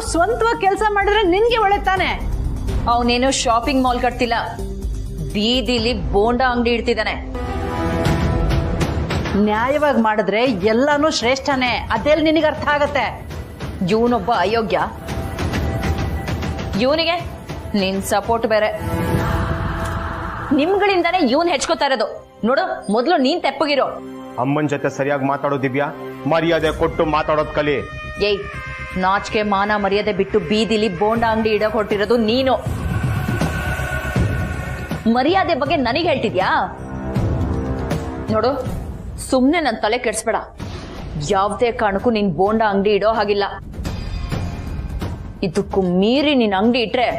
ಅವ್ರು ಸ್ವಂತವಾಗಿ ಕೆಲಸ ಮಾಡಿದ್ರೆ ನಿನ್ಗೆ ಒಳ್ಳೆ ತಾನೆ. ಅವನೇನು ಶಾಪಿಂಗ್ ಮಾಲ್ ಕಟ್ತಿಲ್ಲ, ಬೀದಿಲಿ ಬೋಂಡಾ ಅಂಗಡಿ ಇಡ್ತಿದ್ದಾನೆ. ನ್ಯಾಯವಾಗಿ ಮಾಡಿದ್ರೆ ಎಲ್ಲಾನು ಶ್ರೇಷ್ಠನೇ, ಅದೆಲ್ಲಿ ನಿನಗೆ ಅರ್ಥ ಆಗತ್ತೆ. ಇವನೊಬ್ಬ ಅಯೋಗ್ಯ, ಇವನಿಗೆ ನಿನ್ ಸಪೋರ್ಟ್ ಬೇರೆ. ನಿಮ್ಗಳಿಂದಾನೇ ಇವನ್ ಹೆಚ್ಕೋತಾ ಇರೋದು. ನೋಡು, ಮೊದ್ಲು ನೀನ್ ತೆಪ್ಪಗಿರೋ. ಅಮ್ಮನ ಜೊತೆ ಸರಿಯಾಗಿ ಮಾತಾಡೋ ದಿವ್ಯಾ, ಮರ್ಯಾದೆ ಕೊಟ್ಟು ಮಾತಾಡೋದ್ ಕಲಿ. ಏಯ್, ನಾಚಿಕೆ ಮಾನ ಮರ್ಯಾದೆ ಬಿಟ್ಟು ಬೀದಿಲಿ ಬೋಂಡಾ ಅಂಗಡಿ ಇಡಕ್ ಹೊರಟಿರೋದು ನೀನು. ಮರ್ಯಾದೆ ಬಗ್ಗೆ ನನಗೆ ಹೇಳ್ತಿದ್ಯಾ? ನೋಡು, ಸುಮ್ನೆ ನನ್ ತಲೆ ಕೆಡ್ಸ್ಬೇಡ. ಯಾವ್ದೇ ಕಾರಣಕ್ಕೂ ನೀನ್ ಬೋಂಡಾ ಅಂಗಡಿ ಇಡೋ ಹಾಗಿಲ್ಲ. ಇದಕ್ಕೂ ಮೀರಿ ನಿನ್ ಅಂಗಡಿ ಇಟ್ರೆ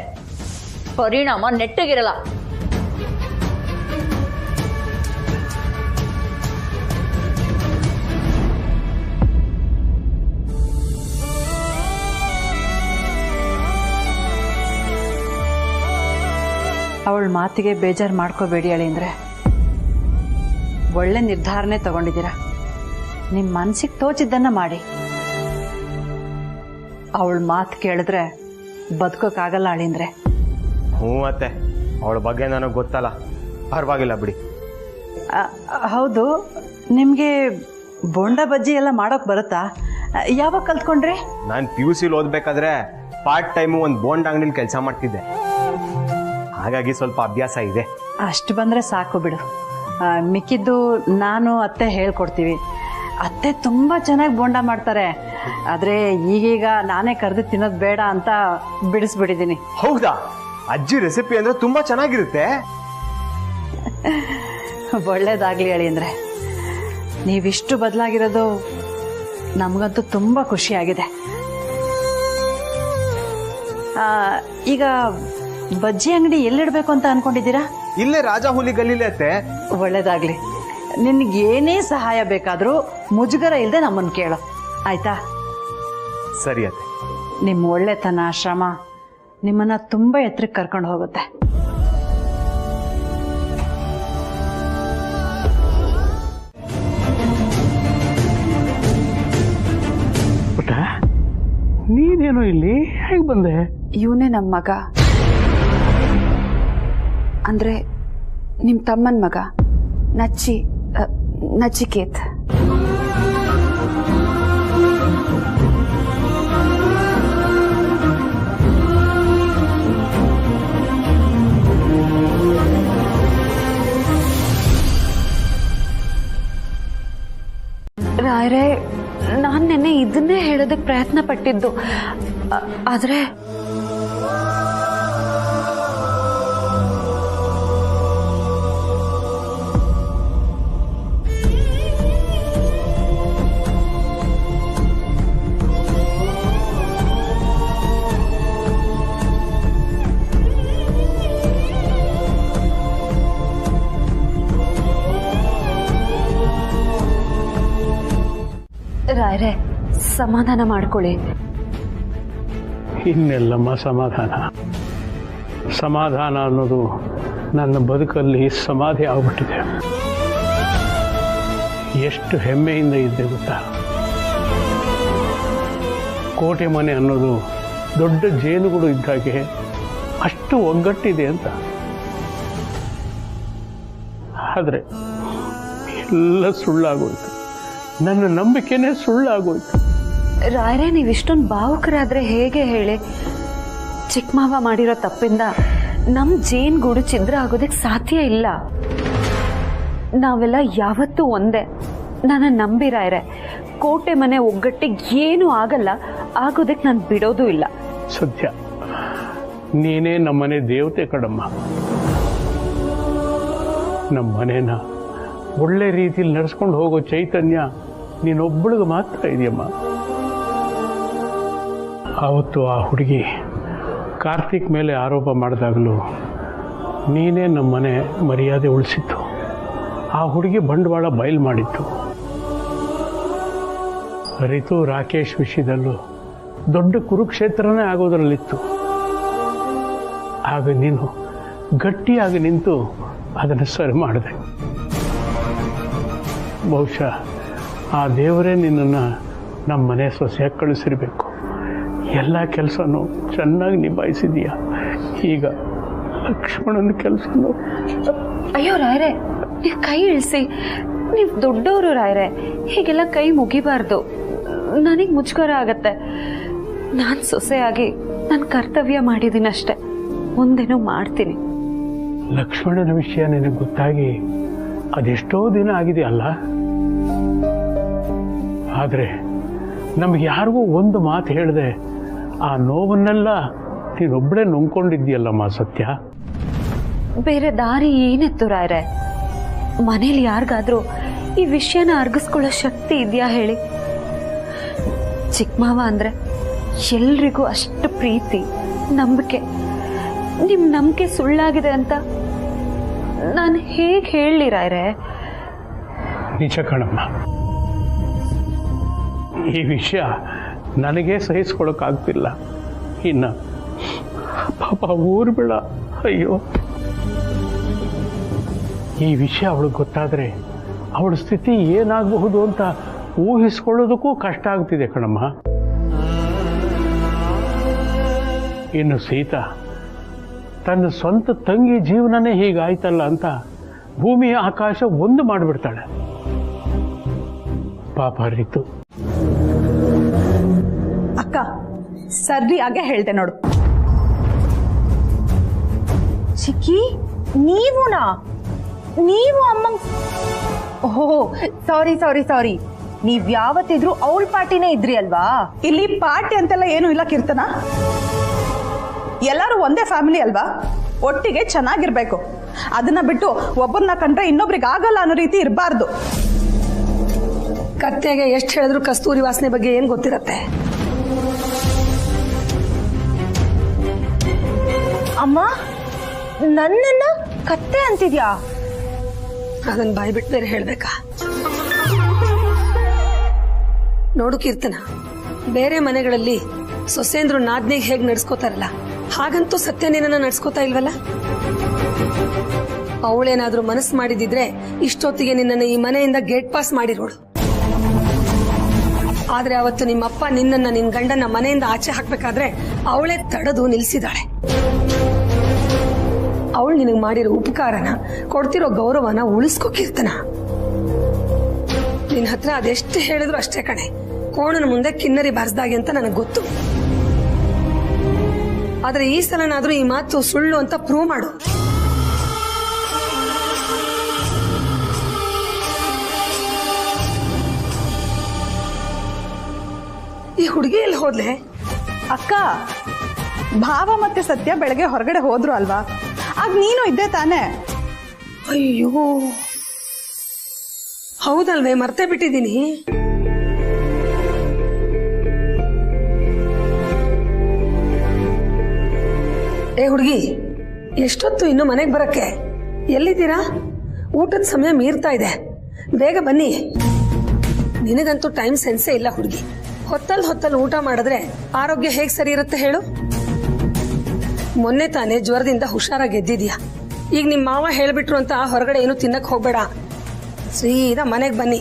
ಪರಿಣಾಮ ನೆಟ್ಟಗಿರಲ್ಲ. ಅವಳ ಮಾತಿಗೆ ಬೇಜಾರು ಮಾಡ್ಕೋಬೇಡಿ ಅಳಿಂದ್ರೆ. ಒಳ್ಳೆ ನಿರ್ಧಾರನೇ ತಗೊಂಡಿದ್ದೀರಾ. ನಿಮ್ಮ ಮನ್ಸಿಗೆ ತೋಚಿದ್ದನ್ನ ಮಾಡಿ. ಅವಳ ಮಾತು ಕೇಳಿದ್ರೆ ಬದುಕೋಕ್ಕಾಗಲ್ಲ ಅಳಿಂದ್ರೆ. ಹ್ಞೂ ಅತ್ತೆ, ಅವಳ ಬಗ್ಗೆ ನನಗೆ ಗೊತ್ತಲ್ಲ, ಪರವಾಗಿಲ್ಲ ಬಿಡಿ. ಹೌದು, ನಿಮಗೆ ಬೋಂಡಾ ಬಜ್ಜಿ ಎಲ್ಲ ಮಾಡೋಕೆ ಬರುತ್ತಾ? ಯಾವಾಗ ಕಲ್ತ್ಕೊಂಡ್ರಿ? ನಾನು PUC ಓದ್ಬೇಕಾದ್ರೆ ಪಾರ್ಟ್ ಟೈಮು ಒಂದು ಬೋಂಡ್ ಅಂಗಡಿಲಿ ಕೆಲಸ ಮಾಡ್ತಿದ್ದೆ, ಹಾಗಾಗಿ ಸ್ವಲ್ಪ ಅಭ್ಯಾಸ ಇದೆ. ಅಷ್ಟು ಬಂದರೆ ಸಾಕು ಬಿಡು. ಮಿಕ್ಕಿದ್ದು ನಾನು ಅತ್ತೆ ಹೇಳ್ಕೊಡ್ತೀವಿ. ಅತ್ತೆ ತುಂಬ ಚೆನ್ನಾಗಿ ಬೋಂಡ ಮಾಡ್ತಾರೆ. ಆದರೆ ಈಗೀಗ ನಾನೇ ಕರೆದು ತಿನ್ನೋದು ಬೇಡ ಅಂತ ಬಿಡಿಸ್ಬಿಟ್ಟಿದ್ದೀನಿ. ಹೌದಾ? ಅಜ್ಜಿ ರೆಸಿಪಿ ಅಂದ್ರೆ ತುಂಬಾ ಚೆನ್ನಾಗಿರುತ್ತೆ. ಒಳ್ಳೇದಾಗ್ಲಿ ಹೇಳಿ ಅಂದರೆ. ನೀವಿಷ್ಟು ಬದಲಾಗಿರೋದು ನಮಗಂತೂ ತುಂಬ ಖುಷಿಯಾಗಿದೆ. ಈಗ ಬಜ್ಜಿ ಅಂಗಡಿ ಎಲ್ಲಿಡಬೇಕು ಅಂತ ಅನ್ಕೊಂಡಿದ್ದೀರಾ? ಇಲ್ಲೇ ರಾಜ ಹುಲಿ ಗಲ್ಲಿಲೆ ಅತ್ತೆ. ಒಳ್ಳೇದಾಗ್ಲಿ. ನಿನ್ಗೇನೇ ಸಹಾಯ ಬೇಕಾದರೂ ಮುಜುಗರ ಇಲ್ಲದೆ ನಮ್ಮನ್ನು ಕೇಳು, ಆಯ್ತಾ? ಸರಿ ಅತ್ತೆ. ನಿಮ್ಮ ಒಳ್ಳೆತನ, ಶ್ರಮ ನಿಮ್ಮನ್ನ ತುಂಬ ಎತ್ತರಕ್ಕೆ ಕರ್ಕೊಂಡು ಹೋಗುತ್ತೆ. ನೀನೇನೋ ಇಲ್ಲಿ ಹೇಗೆ ಬಂದೆ? ಇವನೇ ನಮ್ಮ ಮಗ, ಅಂದ್ರೆ ನಿಮ್ಮ ತಮ್ಮನ ಮಗ, ನಚಿಕೇತ್. ರಾಯರೇ, ನಾನು ನೆನ್ನೆ ಇದನ್ನೇ ಹೇಳೋದಕ್ಕೆ ಪ್ರಯತ್ನ ಪಟ್ಟಿದ್ದು, ಆದ್ರೆ ರಾಯರೇ, ಸಮಾಧಾನ ಮಾಡ್ಕೊಳ್ಳಿ. ಇನ್ನೆಲ್ಲಮ್ಮ ಸಮಾಧಾನ? ಸಮಾಧಾನ ಅನ್ನೋದು ನನ್ನ ಬದುಕಲ್ಲಿ ಸಮಾಧಿ ಆಗ್ಬಿಟ್ಟಿದೆ. ಎಷ್ಟು ಹೆಮ್ಮೆಯಿಂದ ಇದ್ದೆ ಗೊತ್ತಾ? ಕೋಟೆ ಮನೆ ಅನ್ನೋದು ದೊಡ್ಡ ಜೇನುಗೂಡು ಇದ್ದಾಗೆ ಅಷ್ಟು ಒಗ್ಗಟ್ಟಿದೆ ಅಂತ. ಆದರೆ ಎಲ್ಲ ಸುಳ್ಳಾಗೋಯ್ತು. ನನ್ನ ನಂಬಿಕೆನೇ ಸುಳ್ಳಾಗೋಯ್ತು. ರಾಯರೇ, ನೀವಿಷ್ಟೊಂದು ಭಾವುಕರಾದ್ರೆ ಹೇಗೆ ಹೇಳಿ? ಚಿಕ್ಕ ಮಾವ ಮಾಡಿರೋ ತಪ್ಪಿಂದ ನಮ್ಮ ಜೇನುಗೂಡು ಛಿದ್ರ ಆಗೋದಕ್ಕೆ ಸಾಧ್ಯ ಇಲ್ಲ. ನಾವೆಲ್ಲ ಯಾವತ್ತೂ ಒಂದೇ. ನನ್ನ ನಂಬಿ ರಾಯರೇ, ಕೋಟೆ ಮನೆ ಒಗ್ಗಟ್ಟಿಗೆ ಏನೂ ಆಗಲ್ಲ, ಆಗೋದಕ್ಕೆ ನಾನು ಬಿಡೋದೂ ಇಲ್ಲ. ಸತ್ಯ, ನೀನೇ ನಮ್ಮನೆ ದೇವತೆ ಕಡಮ್ಮ. ನಮ್ಮ ಮನೇನ ಒಳ್ಳೆ ರೀತಿಯಲ್ಲಿ ನಡೆಸ್ಕೊಂಡು ಹೋಗೋ ಚೈತನ್ಯ ನೀನೊಬ್ಬಳಿಗೆ ಮಾತ್ರ ಇದೆಯಮ್ಮ. ಆವತ್ತು ಆ ಹುಡುಗಿ ಕಾರ್ತಿಕ್ ಮೇಲೆ ಆರೋಪ ಮಾಡಿದಾಗಲೂ ನೀನೇ ನಮ್ಮನೆ ಮರ್ಯಾದೆ ಉಳಿಸಿತ್ತು. ಆ ಹುಡುಗಿ ಬಂಡವಾಳ ಬಯಲು ಮಾಡಿತ್ತು. ರಿತು ರಾಕೇಶ್ ವಿಷಯದಲ್ಲೂ ದೊಡ್ಡ ಕುರುಕ್ಷೇತ್ರನೇ ಆಗೋದ್ರಲ್ಲಿತ್ತು. ಆಗ ನೀನು ಗಟ್ಟಿಯಾಗಿ ನಿಂತು ಅದನ್ನು ಸರಿ ಮಾಡಿದೆ. ಬಹುಶಃ ಆ ದೇವರೇ ನಿನ್ನನ್ನು ನಮ್ಮ ಮನೆ ಸೊಸೆಯಾಗಿ ಕಳಿಸಿರಬೇಕು. ಎಲ್ಲ ಕೆಲಸನೂ ಚೆನ್ನಾಗಿ ನಿಭಾಯಿಸಿದೀಯ. ಈಗ ಲಕ್ಷ್ಮಣನ ಕೆಲಸನೂ. ಅಯ್ಯೋ ರಾಯ್ರೆ, ನೀವು ಕೈ ಇಳಿಸಿ. ನೀವು ದೊಡ್ಡವರು ರಾಯ್ರೆ, ಹೀಗೆಲ್ಲ ಕೈ ಮುಗಿಬಾರ್ದು. ನನಗೆ ಮುಜುಗರ ಆಗತ್ತೆ. ನಾನು ಸೊಸೆಯಾಗಿ ನನ್ನ ಕರ್ತವ್ಯ ಮಾಡಿದ್ದೀನಷ್ಟೆ, ಮುಂದೇನೂ ಮಾಡ್ತೀನಿ. ಲಕ್ಷ್ಮಣನ ವಿಷಯ ನಿನಗೆ ಗೊತ್ತಾಗಿ ಅದೆಷ್ಟೋ ದಿನ ಆಗಿದೆ ಅಲ್ಲ. ಆದರೆ ನಮ್ಗೆ ಯಾರಿಗೂ ಒಂದು ಮಾತು ಹೇಳಿದೆ ಆ ನೋವನ್ನೆಲ್ಲ ನೀನೊಬ್ಬಳೇ ನುಂಗ್ಕೊಂಡಿದ್ದೀಯಲ್ಲಮ್ಮ ಸತ್ಯ. ಬೇರೆ ದಾರಿ ಏನಿತ್ತು ರಾಯ್ರೆ? ಮನೇಲಿ ಯಾರಿಗಾದ್ರೂ ಈ ವಿಷಯನ ಅರ್ಗಿಸ್ಕೊಳ್ಳೋ ಶಕ್ತಿ ಇದೆಯಾ ಹೇಳಿ? ಚಿಕ್ಕ ಮಾವ ಅಂದ್ರೆ ಎಲ್ರಿಗೂ ಅಷ್ಟು ಪ್ರೀತಿ, ನಂಬಿಕೆ. ನಿಮ್ ನಂಬಿಕೆ ಸುಳ್ಳಾಗಿದೆ ಅಂತ ನಾನು ಹೇಗೆ ಹೇಳಲಿ ರಾಯ್ರೆ? ನಿಜ ಕಣಮ್ಮ, ಈ ವಿಷಯ ನನಗೆ ಸಹಿಸ್ಕೊಳಕ್ಕಾಗ್ತಿಲ್ಲ. ಇನ್ನು ಪಾಪ ಊರು ಬೇಡ. ಅಯ್ಯೋ, ಈ ವಿಷಯ ಅವಳಿಗೆ ಗೊತ್ತಾದರೆ ಅವಳ ಸ್ಥಿತಿ ಏನಾಗಬಹುದು ಅಂತ ಊಹಿಸ್ಕೊಳ್ಳೋದಕ್ಕೂ ಕಷ್ಟ ಆಗ್ತಿದೆ ಕಣಮ್ಮ. ಇನ್ನು ಸೀತಾ ತನ್ನ ಸ್ವಂತ ತಂಗಿ ಜೀವನನೇ ಹೀಗಾಯ್ತಲ್ಲ ಅಂತ ಭೂಮಿ ಆಕಾಶ ಒಂದು ಮಾಡಿಬಿಡ್ತಾಳೆ. ಪಾಪ ರೀತು. ಅಕ್ಕ ಸರಿಯಾಗೆ ಹೇಳ್ದೆ ನೋಡು. ಚಿಕ್ಕಿ, ನೀವು ಅಮ್ಮ. ಓಹೋ, ಸಾರಿ. ನೀವ್ ಯಾವತ್ತಿದ್ರು ಅವಳ ಪಾರ್ಟಿನೇ ಇದ್ರಿ ಅಲ್ವಾ? ಇಲ್ಲಿ ಪಾರ್ಟಿ ಅಂತೆಲ್ಲ ಏನು ಇಲ್ಲ ಕೀರ್ತನ. ಎಲ್ಲರೂ ಒಂದೇ ಫ್ಯಾಮಿಲಿ ಅಲ್ವಾ, ಒಟ್ಟಿಗೆ ಚೆನ್ನಾಗಿರ್ಬೇಕು. ಅದನ್ನ ಬಿಟ್ಟು ಒಬ್ಬರನ್ನ ಕಂಡ್ರೆ ಇನ್ನೊಬ್ರಿಗೆ ಆಗಲ್ಲ ಅನ್ನೋ ರೀತಿ ಇರಬಾರ್ದು. ಕತ್ತೆಗೆ ಎಷ್ಟು ಹೇಳಿದ್ರು ಕಸ್ತೂರಿ ವಾಸನೆ ಬಗ್ಗೆ ಏನ್ ಗೊತ್ತಿರತ್ತೆ? ಅಮ್ಮ, ನನ್ನನ್ನ ಕತ್ತೆ ಅಂತಿದ್ಯಾ? ಅದನ್ನ ಬಾಯಿ ಬಿಟ್ಟು ಬೇರೆ ಹೇಳ್ಬೇಕಾ? ನೋಡು ಕೀರ್ತನ, ಬೇರೆ ಮನೆಗಳಲ್ಲಿ ಸೊಸೆಂದ್ರು ನಾದ್ನಿಗೆ ಹೇಗ್ ನಡ್ಸ್ಕೋತಾರಲ್ಲ, ಹಾಗಂತೂ ಸತ್ಯ ನಿನ್ನ ನಡ್ಸ್ಕೋತಾ ಇಲ್ವಲ್ಲ. ಅವಳೇನಾದ್ರೂ ಮನಸ್ಸು ಮಾಡಿದಿದ್ರೆ ಇಷ್ಟೊತ್ತಿಗೆ ನಿನ್ನನ್ನು ಈ ಮನೆಯಿಂದ ಗೇಟ್ ಪಾಸ್ ಮಾಡಿರೋಳು. ಆದ್ರೆ ಅವತ್ತು ನಿಮ್ಮಪ್ಪ ನಿನ್ನ ಗಂಡನ ಮನೆಯಿಂದ ಆಚೆ ಹಾಕ್ಬೇಕಾದ್ರೆ ಅವಳೇ ತಡೆದು ನಿಲ್ಸಿದಾಳೆ. ಅವಳು ನಿನಗೆ ಮಾಡಿರೋ ಉಪಕಾರನ, ಕೊಡ್ತಿರೋ ಗೌರವನ ಉಳಿಸ್ಕೋ ಕೀರ್ತನ. ನಿನ್ನ ಹತ್ರ ಅದೆಷ್ಟು ಹೇಳಿದ್ರು ಅಷ್ಟೇ ಕಣೆ. ಕೋಣನ ಮುಂದೆ ಕಿನ್ನರಿ ಬಾರಿಸ್ದಾಗೆ ಅಂತ ನನಗೆ ಗೊತ್ತು. ಆದ್ರೆ ಈ ಸಲನಾದ್ರೂ ಈ ಮಾತು ಸುಳ್ಳು ಅಂತ ಪ್ರೂವ್ ಮಾಡು. ಈ ಹುಡುಗಿ ಎಲ್ಲಿ ಹೋದ್ಲೆ? ಅಕ್ಕ, ಭಾವ ಮತ್ತೆ ಸತ್ಯ ಬೆಳಗ್ಗೆ ಹೊರಗಡೆ ಹೋದ್ರು ಅಲ್ವಾ, ಆಗ ನೀನು ಇದ್ದೆ ತಾನೆ. ಅಯ್ಯೋ ಹೌದಲ್ವೇ, ಮರ್ತೇ ಬಿಟ್ಟಿದ್ದೀನಿ. ಏ ಹುಡುಗಿ, ಎಷ್ಟೊತ್ತು ಇನ್ನು ಮನೆಗೆ ಬರಕ್ಕೆ? ಎಲ್ಲಿದ್ದೀರಾ? ಊಟದ ಸಮಯ ಮೀರ್ತಾ ಇದೆ, ಬೇಗ ಬನ್ನಿ. ನಿನಗಂತೂ ಟೈಮ್ ಸೆನ್ಸೇ ಇಲ್ಲ ಹುಡುಗಿ. ಹೊತ್ತಲ್ಲಿ ಊಟ ಮಾಡಿದ್ರೆ ಆರೋಗ್ಯ ಹೇಗೆ ಸರಿ ಇರುತ್ತೆ ಹೇಳು? ಮೊನ್ನೆ ತಾನೇ ಜ್ವರದಿಂದ ಹುಷಾರಾಗಿ ಎದ್ದಿದ್ಯಾ. ಈಗ ನಿಮ್ಮ ಮಾವ ಹೇಳ್ಬಿಟ್ರು ಅಂತ ಹೊರಗಡೆ ಏನು ತಿನ್ನಕ್ ಹೋಗ್ಬೇಡ, ಸೀದಾ ಮನೆಗೆ ಬನ್ನಿ.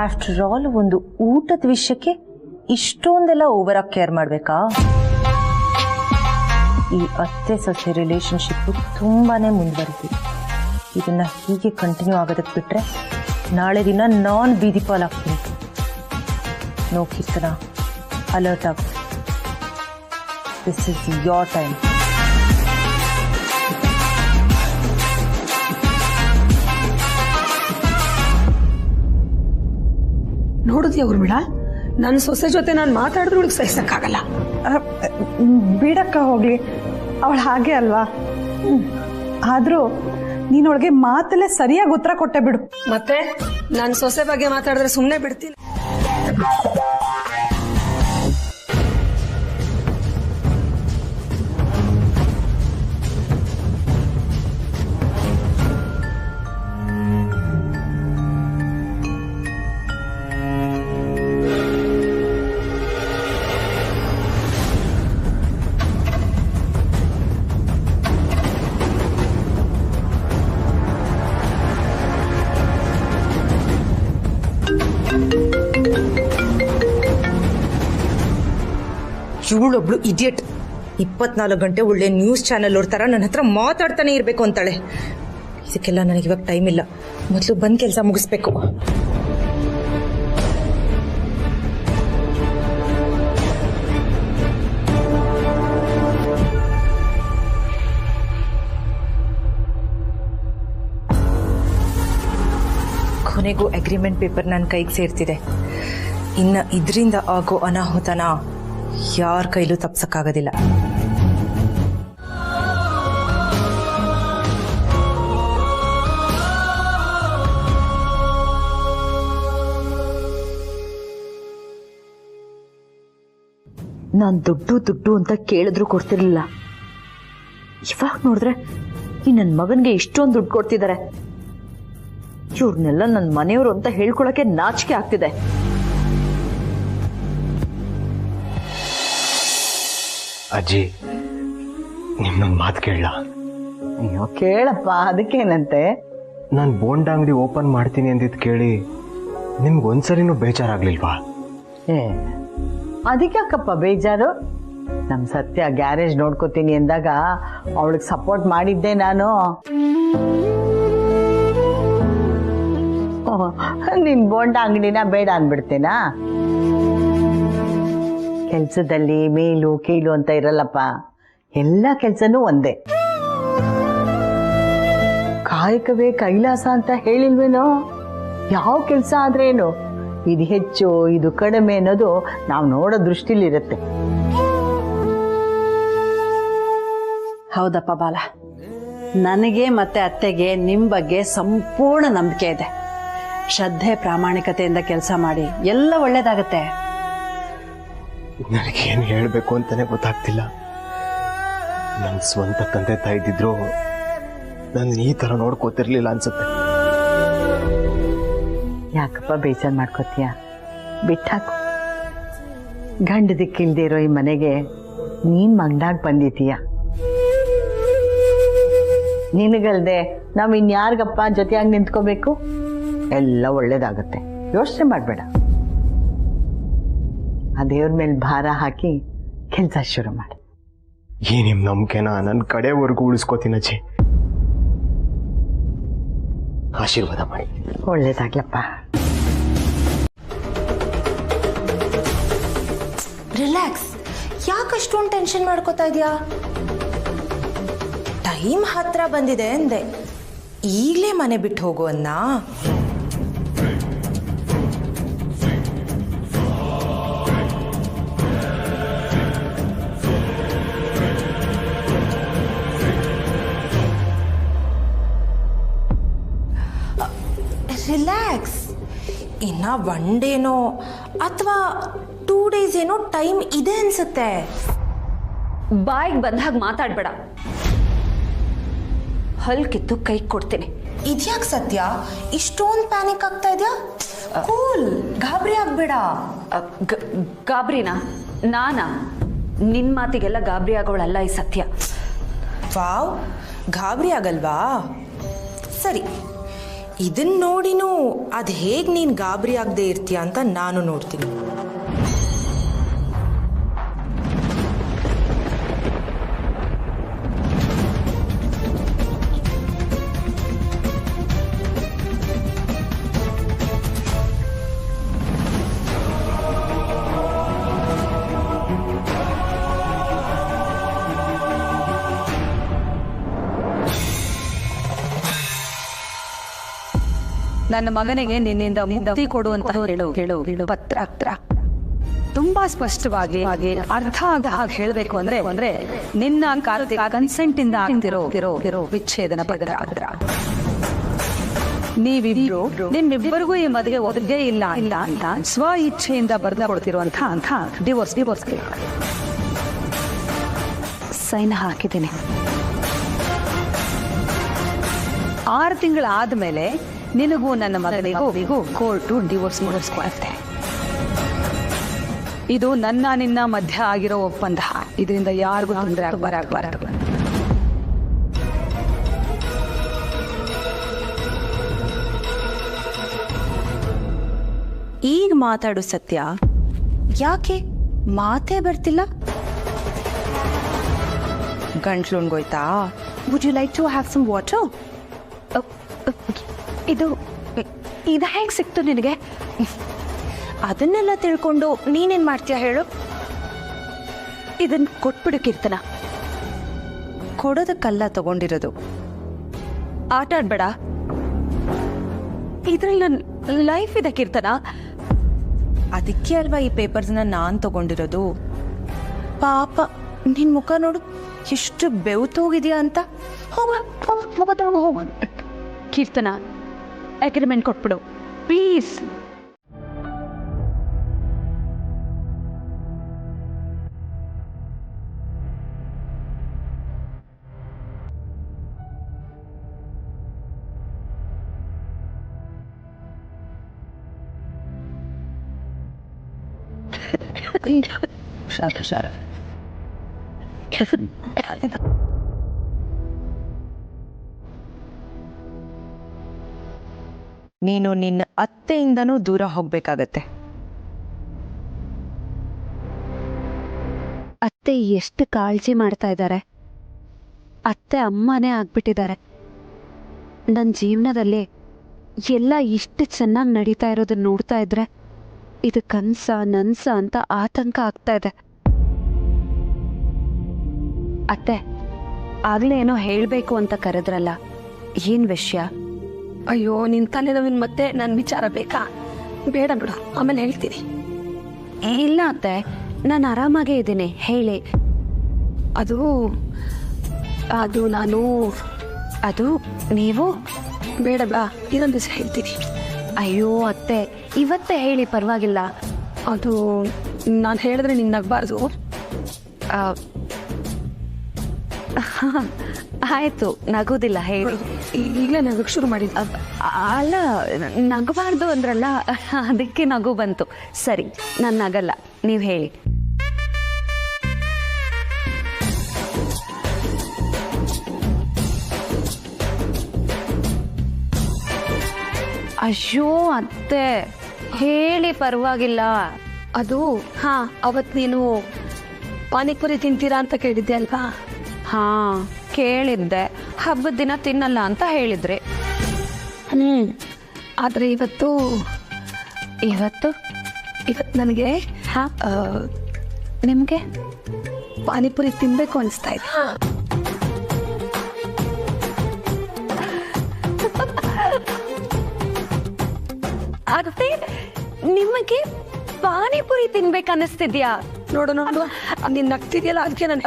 ಆಫ್ಟರ್ ಆಲ್ ಒಂದು ಊಟದ ವಿಷಯಕ್ಕೆ ಇಷ್ಟೊಂದೆಲ್ಲ ಓವರ್ ಆಗಿ ಕೇರ್ ಮಾಡ್ಬೇಕಾ? ಈ ಅತ್ತೆ ಸೊಸೆ ರಿಲೇಶನ್ಶಿಪ್ ತುಂಬಾನೇ ಮುಂದುವರಿತೀವಿ. ಇದನ್ನ ಹೀಗೆ ಕಂಟಿನ್ಯೂ ಆಗೋದಕ್ಕೆ ಬಿಟ್ರೆ ನಾಳೆ ದಿನ ನಾನ್ ಬೀದಿ ಪಾಲಾಗ್ತೀನಿ. ನೋ ಕೀರ್ತನ, ಅಲರ್ಟ್ ಆಗು. This is your time. ನೋಡಿದ್ಯಾ ಊರ್ಮಿಳ, ನನ್ನ ಸೊಸೆ ಜೊತೆ ನಾನು ಮಾತಾಡಿದ್ರು ಹುಡುಗ ಸಹಿಸಕ್ಕಾಗಲ್ಲ. ಬಿಡಕ್ಕ ಹೋಗ್ಲಿ, ಅವಳು ಹಾಗೆ ಅಲ್ವಾ. ಆದ್ರೂ ನೀನೊಳಗೆ ಮಾತಲ್ಲೇ ಸರಿಯಾಗಿ ಉತ್ತರ ಕೊಟ್ಟೆ ಬಿಡು. ಮತ್ತೆ ನಾನು ಸೊಸೆ ಬಗ್ಗೆ ಮಾತಾಡಿದ್ರೆ ಸುಮ್ಮನೆ ಬಿಡ್ತೀನಿ. ಇವಳೊಬ್ಳು ಇಡಿಯಟ್. 24 ಗಂಟೆ ಒಳ್ಳೆ ನ್ಯೂಸ್ ಚಾನೆಲ್ ಅವ್ರ ಥರ ನನ್ನ ಹತ್ರ ಮಾತಾಡ್ತಾನೆ ಇರಬೇಕು ಅಂತಾಳೆ. ಇದಕ್ಕೆಲ್ಲ ನನಗೆ ಇವಾಗ ಟೈಮ್ ಇಲ್ಲ. ಮೊದಲು ಬಂದು ಕೆಲಸ ಮುಗಿಸ್ಬೇಕು. ಕೊನೆಗೂ ಅಗ್ರಿಮೆಂಟ್ ಪೇಪರ್ ನನ್ನ ಕೈಗೆ ಸೇರ್ತಿದೆ. ಇನ್ನು ಇದರಿಂದ ಆಗೋ ಅನಾಹುತನ ಯಾರ ಕೈಲೂ ತಪ್ಸಕ್ಕಾಗೋದಿಲ್ಲ. ನಾನ್ ದುಡ್ಡು ಅಂತ ಕೇಳಿದ್ರು ಕೊಡ್ತಿರ್ಲಿಲ್ಲ. ಇವಾಗ ನೋಡಿದ್ರೆ ಈ ನನ್ನ ಮಗನ್ಗೆ ಇಷ್ಟೊಂದು ದುಡ್ಡು ಕೊಡ್ತಿದ್ದಾರೆ. ಇವ್ರನ್ನೆಲ್ಲ ನನ್ನ ಮನೆಯವರು ಅಂತ ಹೇಳ್ಕೊಳಕ್ಕೆ ನಾಚಿಕೆ ಆಗ್ತಿದೆ. ಅಜ್ಜಿ, ನಿಮ್ನೊಂದು ಮಾತು ಕೇಳಲ್ಲ? ಅಯ್ಯೋ ಕೇಳಪ್ಪ, ಅದಕ್ಕೇನಂತೆ? ನಾನು ಬೋಂಡ ಅಂಗಡಿ ಓಪನ್ ಮಾಡ್ತೀನಿ ಅಂದಿದ್ದು ಕೇಳಿ ನಿಮ್ಗೊಂದ್ಸರಿನೂ ಬೇಜಾರಾಗ್ಲಿಲ್ವಾ? ಅದಕ್ಯಾಕಪ್ಪ ಬೇಜಾರು? ನಮ್ಮ ಸತ್ಯ ಗ್ಯಾರೇಜ್ ನೋಡ್ಕೋತೀನಿ ಅಂದಾಗ ಅವಳಿಗೆ ಸಪೋರ್ಟ್ ಮಾಡಿದ್ದೆ ನಾನು. ನಿನ್ ಬೋಂಡ ಅಂಗಡಿನ ಬೇಡ ಅಂದ್ಬಿಡ್ತೇನಾ? ಕೆಲ್ಸದಲ್ಲಿ ಮೇಲು ಕೀಳು ಅಂತ ಇರಲ್ಲಪ್ಪ, ಎಲ್ಲ ಕೆಲ್ಸನೂ ಒಂದೇ. ಕಾಯಕವೇ ಕೈಲಾಸ ಅಂತ ಹೇಳಿಲ್ವೇನೋ? ಯಾವ ಕೆಲಸ ಆದ್ರೇನು, ಇದು ಹೆಚ್ಚು ಇದು ಕಡಿಮೆ ಅನ್ನೋದು ನಾವು ನೋಡೋ ದೃಷ್ಟಿಲಿರುತ್ತೆ. ಹೌದಪ್ಪ ಬಾಲ, ನನಗೆ ಮತ್ತೆ ಅತ್ತೆಗೆ ನಿಮ್ ಬಗ್ಗೆ ಸಂಪೂರ್ಣ ನಂಬಿಕೆ ಇದೆ. ಶ್ರದ್ಧೆ ಪ್ರಾಮಾಣಿಕತೆಯಿಂದ ಕೆಲಸ ಮಾಡಿ ಎಲ್ಲ ಒಳ್ಳೇದಾಗತ್ತೆ. ನನಗೇನು ಹೇಳಬೇಕು ಅಂತಾನೆ ಗೊತ್ತಾಗ್ತಿಲ್ಲ. ನನ್ನ ಸ್ವಂತ ತಂದೆ ತಾಯಿ ಇದ್ದಿದ್ರು ನಾನು ಈ ತರ ನೋಡ್ಕೋತಿರ್ಲಿಲ್ಲ ಅನ್ಸುತ್ತೆ. ಯಾಕಪ್ಪ ಬೇಜಾರು ಮಾಡ್ಕೋತೀಯ? ಬಿಟ್ಟಾಕು. ಗಂಡ ದಿಕ್ಕಿಲ್ದೇ ಇರೋ ಈ ಮನೆಗೆ ನೀನ್ ಮಗನಾಗ್ ಬಂದಿದ್ದೀಯ. ನಿನಗಲ್ದೆ ನಾವ್ ಇನ್ಯಾರಿಗಪ್ಪ ಜೊತೆಯಾಗಿ ನಿಂತ್ಕೋಬೇಕು? ಎಲ್ಲ ಒಳ್ಳೇದಾಗತ್ತೆ, ಯೋಚನೆ ಮಾಡ್ಬೇಡ. ಆ ದೇವ್ರ ಮೇಲೆ ಭಾರ ಹಾಕಿ ಕೆಲಸ ಶುರು ಮಾಡಿ. ಈ ನಿಮ್ ನಂಬಿಕೆನ ನನ್ನ ಕಡೆವರೆಗೂ ಉಳಿಸ್ಕೋತೀನಿ ಅಜ್ಜಿ. ಆಶೀರ್ವಾದ ಮಾಡಿ. ಒಳ್ಳೇದಾಗ್ಲಪ್ಪ. ರಿಲ್ಯಾಕ್ಸ್. ಯಾಕಷ್ಟೊಂದು ಟೆನ್ಷನ್ ಮಾಡ್ಕೋತಾ ಇದೆಯಾ? ಟೈಮ್ ಹತ್ರ ಬಂದಿದೆ ಅಂದೆ, ಈಗಲೇ ಮನೆ ಬಿಟ್ಟು ಹೋಗು ಅನ್ನ. ರಿಲ್ಯಾಕ್ಸ್. ಇನ್ನ 1 ಡೇನೋ ಅಥವಾ 2 ಡೇಸ್ ಏನೋ ಟೈಮ್ ಇದೆ ಅನ್ಸುತ್ತೆ. ಬಾಯಿಗೆ ಬಂದಾಗ ಮಾತಾಡ್ಬೇಡ. ಹಲ್ ಕಿತ್ತು ಕೈ ಕೊಡ್ತೀನಿ. ಇದ್ಯಾಕೆ ಸತ್ಯ ಇಷ್ಟೊಂದು ಪ್ಯಾನಿಕ್ ಆಗ್ತಾ ಇದೆಯಾ? ಕೂಲ್, ಗಾಬರಿ ಆಗ್ಬೇಡ. ಗಾಬರಿನಾ? ನಾನಾ? ನಿನ್ ಮಾತಿಗೆಲ್ಲ ಗಾಬರಿ ಆಗೋಳಲ್ಲ ಈ ಸತ್ಯ. ವಾವ್, ಗಾಬರಿ ಆಗಲ್ವಾ? ಸರಿ, ಇದನ್ನ ನೋಡಿನೂ ಅದು ಹೇಗೆ ನೀನು ಗಾಬರಿ ಆಗದೆ ಇರ್ತೀಯ ಅಂತ ನಾನು ನೋಡ್ತೀನಿ. ನನ್ನ ಮಗನಿಗೆ ನಿನ್ನಿಂದ ಮುಕ್ತಿ ಕೊಡುವಂತ ಹೇಳು ಪತ್ರ ತುಂಬಾ ಸ್ಪಷ್ಟವಾಗಿ ಅರ್ಥ ಆಗ ಹಾಗೆ ಹೇಳಬೇಕು ಅಂದ್ರೆ ನಿನ್ನ ಕನ್ಸೆಂಟ್ ಇಂದ ಆಗ್ತಿರೋ ವಿಚ್ಛೇದನ ಪತ್ರ. ನೀವಿಬ್ರು ನಿಮ್ಮಿಬ್ಬರಿಗೂ ಈ ಮದುವೆ ಒದಗೇ ಇಲ್ಲ ಅಂತ ಸ್ವ ಇಚ್ಛೆಯಿಂದ ಬರೆದ ಕೊಡ್ತಿರುವಂತ ಡಿವೋರ್ಸ್ ಸೈನ್ ಹಾಕಿದ್ದೀನಿ. 6 ತಿಂಗಳಾದ್ಮೇಲೆ ನಿನಗೂ ನನ್ನ ಮಗನಿಗೂ ಕೋರ್ಟು ಡಿವೋರ್ಸ್ ಮಾಡಿಸ್ಕೊಳುತ್ತೆ. ಇದು ನಿನ್ನ ಮಧ್ಯ ಆಗಿರೋ ಒಪ್ಪಂದ. ಇದರಿಂದ ಯಾರಿಗೂ ತೊಂದರೆ ಆಗಬಾರದು. ಈಗ ಮಾತಾಡು ಸತ್ಯ. ಯಾಕೆ ಮಾತೇ ಬರ್ತಿಲ್ಲ? ಗಂಟ್ಲು ಉಣ್ಗೋಯ್ತಾ? Would you like to have some water? ಇದು ಹೇಗೆ ಸಿಕ್ತು ನಿನಗೆ? ಅದನ್ನೆಲ್ಲ ತಿಳ್ಕೊಂಡು ನೀನೇನ್ ಮಾಡ್ತೀಯ ಹೇಳು? ಇದನ್ನ ಕೊಟ್ಬಿಡು ಕೀರ್ತನ. ಕೊಡೋದಕ್ಕಲ್ಲ ತಗೊಂಡಿರೋದು. ಆಟ ಆಡ್ಬೇಡ. ಇದ್ರಲ್ಲಿ ನನ್ನ ಲೈಫ್ ಇದೆ ಕೀರ್ತನ. ಅದಕ್ಕೆ ಅಲ್ವಾ ಈ ಪೇಪರ್ಸ್ನ ನಾನು ತಗೊಂಡಿರೋದು. ಪಾಪ ನಿನ್ ಮುಖ ನೋಡು ಎಷ್ಟು ಬೆವ್ತೋಗಿದ್ಯಾ ಅಂತ. ಹೋಗ ಕೀರ್ತನ, ಅಗ್ರಿಮೆಂಟ್ ಕೊಟ್ಬಿಡು ಪ್ಲೀಸ್. ನೀನು ನಿನ್ನ ಅತ್ತೆಯಿಂದನೂ ದೂರ ಹೋಗ್ಬೇಕಾಗತ್ತೆ. ಅತ್ತೆ ಎಷ್ಟು ಕಾಳಜಿ ಮಾಡ್ತಾ ಇದ್ದಾರೆ. ಅತ್ತೆ ಅಮ್ಮನೇ ಆಗ್ಬಿಟ್ಟಿದ್ದಾರೆ. ನನ್ನ ಜೀವನದಲ್ಲಿ ಎಲ್ಲ ಇಷ್ಟು ಚೆನ್ನಾಗಿ ನಡೀತಾ ಇರೋದನ್ನ ನೋಡ್ತಾ ಇದ್ರೆ ಇದು ಕನ್ಸ ನನ್ಸ ಅಂತ ಆತಂಕ ಆಗ್ತಾ ಇದೆ. ಅತ್ತೆ, ಆಗ್ಲೇ ಏನೋ ಹೇಳಬೇಕು ಅಂತ ಕರೆದ್ರಲ್ಲ, ಏನ್ ವಿಷಯ? ಅಯ್ಯೋ, ನಿನ್ ತಲೆನೋವಿನ ಮತ್ತೆ ನನ್ನ ವಿಚಾರ ಬೇಕಾ? ಬೇಡ ಬಿಡು, ಆಮೇಲೆ ಹೇಳ್ತೀನಿ. ಇಲ್ಲ ಅತ್ತೆ, ನಾನು ಆರಾಮಾಗೇ ಇದ್ದೀನಿ, ಹೇಳಿ. ಅದು ನೀವು ಬೇಡ ಬಾ, ಇನ್ನೊಂದು ದಿವಸ ಹೇಳ್ತೀನಿ. ಅಯ್ಯೋ ಅತ್ತೆ, ಇವತ್ತೇ ಹೇಳಿ, ಪರವಾಗಿಲ್ಲ. ಅದು ನಾನು ಹೇಳಿದ್ರೆ ನಿನ್ನ ನಗಬಾರ್ದು. ಆಯ್ತು, ನಗೋದಿಲ್ಲ, ಹೇಳಿ. ಈಗಲೇ ನಗಕ್ಕೆ ಶುರು ಮಾಡಿದ್ದ. ಅಲ್ಲ, ನಗಬಾರ್ದು ಅಂದ್ರಲ್ಲ, ಅದಕ್ಕೆ ನಗು ಬಂತು. ಸರಿ, ನಾನು ನಗಲ್ಲ, ನೀವು ಹೇಳಿ. ಅಯ್ಯೋ ಅತ್ತೆ, ಹೇಳಿ, ಪರವಾಗಿಲ್ಲ. ಅದು ಅವತ್ತು ನೀನು ಪಾನಿಪುರಿ ತಿಂತೀರಾ ಅಂತ ಕೇಳಿದ್ದೆ ಅಲ್ವಾ? ಕೇಳಿದ್ದೆ. ಹಬ್ಬದ ದಿನ ತಿನ್ನಲ್ಲ ಅಂತ ಹೇಳಿದ್ರಿ. ಆದರೆ ಇವತ್ತು ನನಗೆ ನಿಮಗೆ ಪಾನಿಪುರಿ ತಿನ್ಬೇಕು ಅನಿಸ್ತಾ ಇದೆ. ಅತ್ತೆ, ನಿಮಗೆ ಪಾನಿಪುರಿ ತಿನ್ಬೇಕನ್ನಿಸ್ತಿದ್ಯಾ? ನೋಡು ನೀನ್ ನಗ್ತಿದ್ಯಲ್ಲ, ಅದಕ್ಕೆ ನಾನು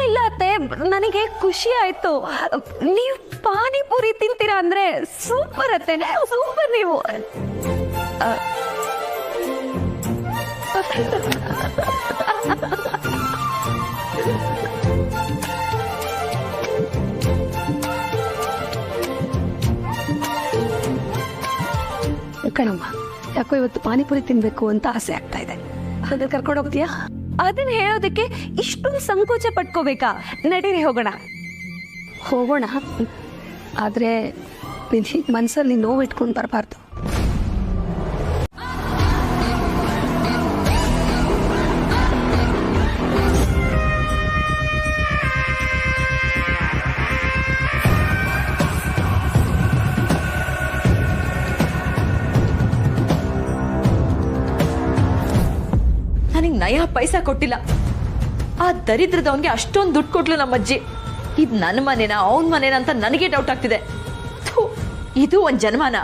ಇಲ್ಲ ಅತ್ತೆ, ನನಗೆ ಖುಷಿ ಆಯ್ತು. ನೀವು ಪಾನಿಪುರಿ ತಿಂತೀರಾ ಅಂದ್ರೆ ಸೂಪರ್ ಅತ್ತೆ, ಸೂಪರ್ ನೀವು. ಕಣಮ್ಮ, ಯಾಕೋ ಇವತ್ತು ಪಾನಿಪುರಿ ತಿನ್ಬೇಕು ಅಂತ ಆಸೆ ಆಗ್ತಾ ಇದೆ. ಅದನ್ನ ಕರ್ಕೊಂಡು ಹೋಗ್ತೀಯಾ? ಅದನ್ನ ಹೇಳೋದಕ್ಕೆ ಇಷ್ಟೊಂದು ಸಂಕೋಚ ಪಟ್ಕೋಬೇಕಾ? ನಡೀರಿ, ಹೋಗೋಣ. ಆದ್ರೆ ಮನ್ಸಲ್ಲಿ ನೋವು ಇಟ್ಕೊಂಡು ಬರಬಾರ್ದು. ನನಗೆ ನಯಾ ಪೈಸಾ ಕೊಟ್ಟಿಲ್ಲ. ಆ ದರಿದ್ರದವನ್ಗೆ ಅಷ್ಟೊಂದು ದುಡ್ಡು ಕೊಟ್ಲು ನಮ್ಮಜ್ಜಿ. ಇದು ನನ್ನ ಮನೆನಾ ಅವನ ಮನೆನಾ ಅಂತ ನನಗೆ ಡೌಟ್ ಆಗ್ತಿದೆ. ಇದು ಒಂದ್ ಜನ್ಮನ.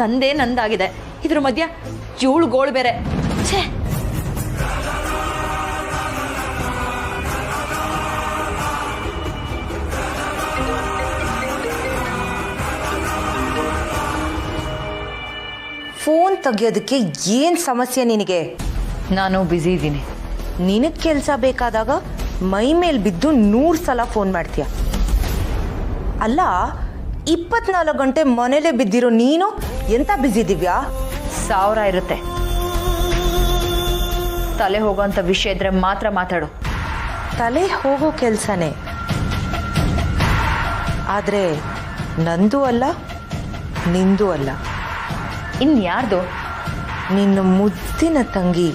ನಂದೇ ನಂದಾಗಿದೆ, ಇದ್ರ ಮಧ್ಯ ಜೂಳು ಗೋಳು ಬೇರೆ. ಛೇ, ಫೋನ್ ತೆಗಿಯೋದಕ್ಕೆ ಏನು ಸಮಸ್ಯೆ ನಿನಗೆ? ನಾನು ಬ್ಯುಸಿ ಇದ್ದೀನಿ. ನಿನಗೆ ಕೆಲಸ ಬೇಕಾದಾಗ ಮೈ ಮೇಲೆ ಬಿದ್ದು 100 ಸಲ ಫೋನ್ ಮಾಡ್ತೀಯ. ಅಲ್ಲ, 24 ಗಂಟೆ ಮನೇಲೇ ಬಿದ್ದಿರೋ ನೀನು ಎಂತ ಬ್ಯುಸಿ ದಿವ್ಯಾ? 1000 ಇರುತ್ತೆ. ತಲೆ ಹೋಗೋಂಥ ವಿಷಯ ಇದ್ರೆ ಮಾತ್ರ ಮಾತಾಡು. ತಲೆ ಹೋಗೋ ಕೆಲಸನೇ, ಆದರೆ ನಂದು ಅಲ್ಲ, ನಿಂದು ಅಲ್ಲ. ಇನ್ಯಾರ್ದು? ನಿನ್ನ ಮುದ್ದಿನ ತಂಗಿ